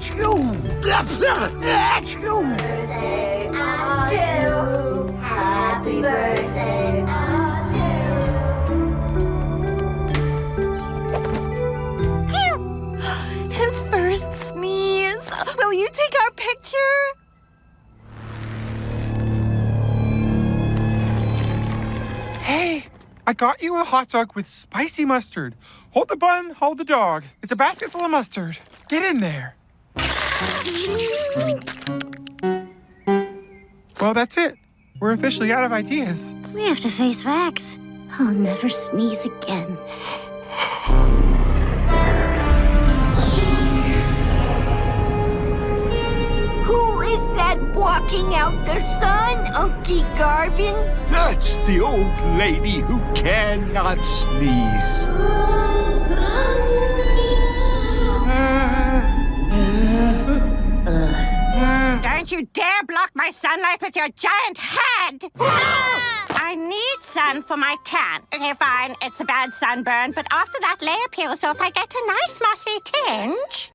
Achoo! Achoo! Happy birthday, His first sneeze. Will you take our picture? Hey, I got you a hot dog with spicy mustard. Hold the bun, hold the dog. It's a basket full of mustard. Get in there. Well, that's it. We're officially out of ideas. We have to face facts. I'll never sneeze again. Who is that walking out the sun, Unky Garvin? That's the old lady who cannot sneeze. Don't you dare block my sunlight with your giant head! I need sun for my tan. Okay, fine, it's a bad sunburn, but after that layer peels off, I get a nice mossy tinge.